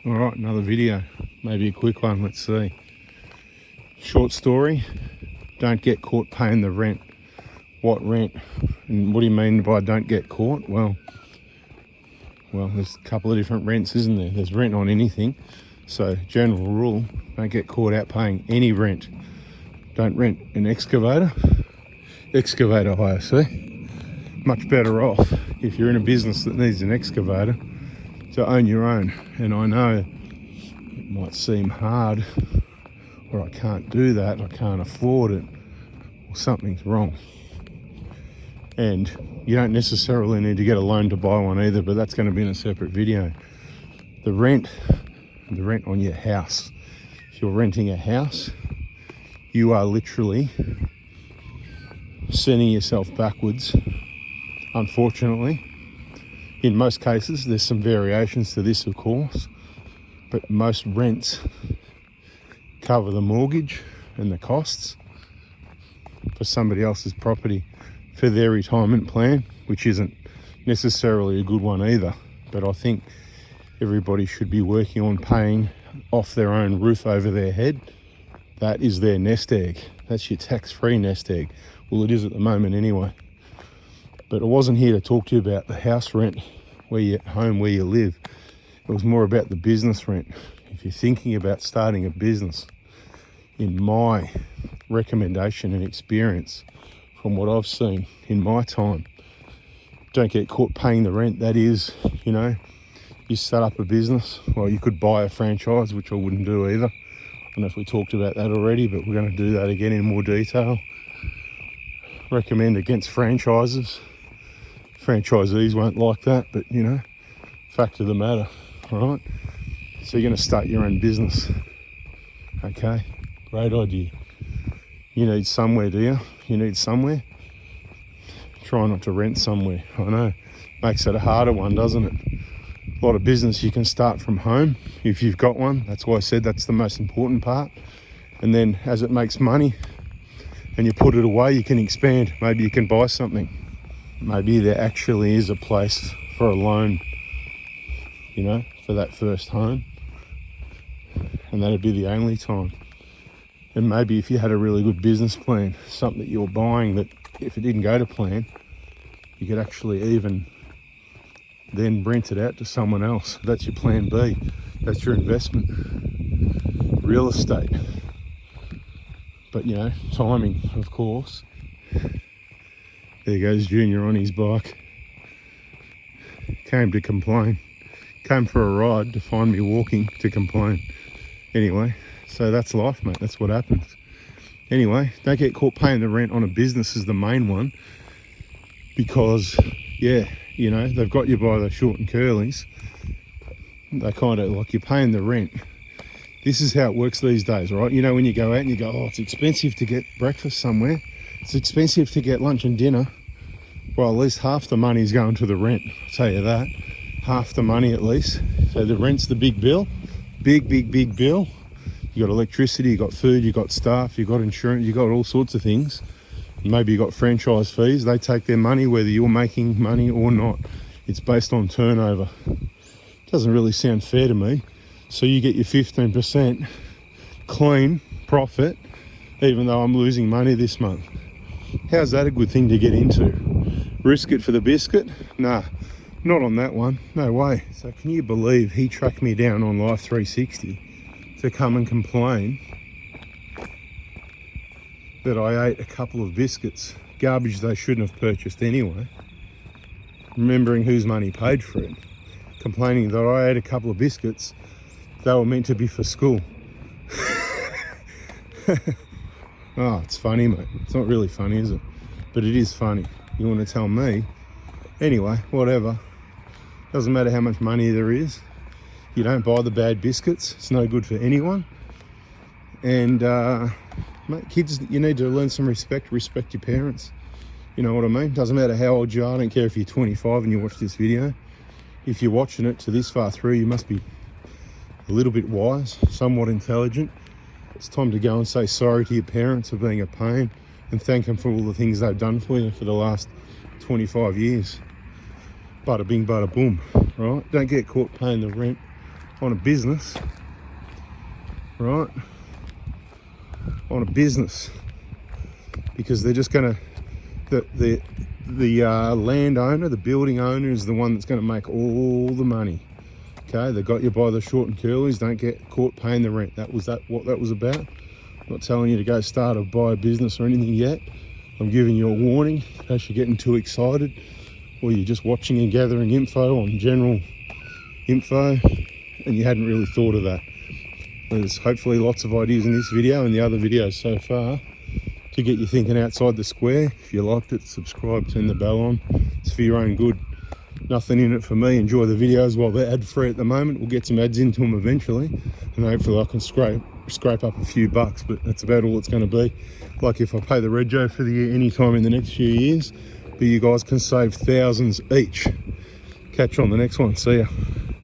All right, another video, maybe a quick one, let's see. Short story, don't get caught paying the rent. What rent? And what do you mean by don't get caught? Well, there's a couple of different rents, isn't there? There's rent on anything. So general rule, don't get caught out paying any rent. Don't rent an excavator hire, see? Much better off if you're in a business that needs an excavator to own your own. And I know it might seem hard, or I can't do that, I can't afford it, or something's wrong. And you don't necessarily need to get a loan to buy one either, but that's going to be in a separate video. The rent on your house. If you're renting a house, you are literally sending yourself backwards, unfortunately. In most cases, there's some variations to this, of course, but most rents cover the mortgage and the costs for somebody else's property for their retirement plan, which isn't necessarily a good one either. But I think everybody should be working on paying off their own roof over their head. That is their nest egg. That's your tax-free nest egg. Well, it is at the moment anyway. But I wasn't here to talk to you about the house rent where you live. It was more about the business rent. If you're thinking about starting a business, in my recommendation and experience, from what I've seen in my time, don't get caught paying the rent. That is, you start up a business. Well, you could buy a franchise, which I wouldn't do either. I don't know if we talked about that already, but we're going to do that again in more detail. Recommend against franchises. Franchisees won't like that, but fact of the matter, all right? So you're going to start your own business. Okay, great idea. You need somewhere, do you? You need somewhere. Try not to rent somewhere. I know, makes it a harder one, doesn't it? A lot of business you can start from home if you've got one. That's why I said that's the most important part. And then as it makes money and you put it away, you can expand. Maybe you can buy something. Maybe there actually is a place for a loan, for that first home. And that'd be the only time. And maybe if you had a really good business plan, something that you're buying that if it didn't go to plan, you could actually even then rent it out to someone else. That's your plan B. That's your investment. Real estate. But timing, of course. There goes Junior on his bike. Came to complain. Came for a ride to find me walking to complain. Anyway, so that's life, mate. That's what happens. Anyway, don't get caught paying the rent on a business is the main one. Because, they've got you by the short and curlies. They kind of like you're paying the rent. This is how it works these days, right? When you go out and you go, oh, it's expensive to get breakfast somewhere. It's expensive to get lunch and dinner. Well, at least half the money's going to the rent. I'll tell you that. Half the money at least. So the rent's the big bill. Big bill. You got electricity, you got food, you got staff, you got insurance, you got all sorts of things. Maybe you got franchise fees. They take their money whether you're making money or not. It's based on turnover. Doesn't really sound fair to me. So you get your 15% clean profit, even though I'm losing money this month. How's that a good thing to get into? Risk it for the biscuit? Nah, not on that one. No way. So can you believe he tracked me down on Life 360 to come and complain that I ate a couple of biscuits, garbage they shouldn't have purchased anyway, remembering whose money paid for it, complaining that I ate a couple of biscuits, they were meant to be for school. Oh, it's funny, mate. It's not really funny, is it? But it is funny. You want to tell me? Anyway, whatever. Doesn't matter how much money there is. You don't buy the bad biscuits. It's no good for anyone. And mate, kids, you need to learn some respect. Respect your parents. You know what I mean? Doesn't matter how old you are. I don't care if you're 25 and you watch this video. If you're watching it to this far through, you must be a little bit wise, somewhat intelligent. It's time to go and say sorry to your parents for being a pain and thank them for all the things they've done for you for the last 25 years. Bada bing, bada boom, right? Don't get caught paying the rent on a business, right? On a business, because they're just gonna, the landowner, the building owner is the one that's gonna make all the money. Okay, they got you by the short and curlies. Don't get caught paying the rent. What that was about. I'm not telling you to go start or buy a business or anything yet. I'm giving you a warning in case you're getting too excited, or you're just watching and gathering info on general info and you hadn't really thought of that. There's hopefully lots of ideas in this video and the other videos so far to get you thinking outside the square. If you liked it, subscribe, turn the bell on. It's for your own good. Nothing in it for me. Enjoy the videos while they're ad free at the moment. We'll get some ads into them eventually, and hopefully I can scrape up a few bucks, but that's about all it's going to be. Like if I pay the rego for the year anytime in the next few years, but you guys can save thousands each. Catch you on the next one. See ya.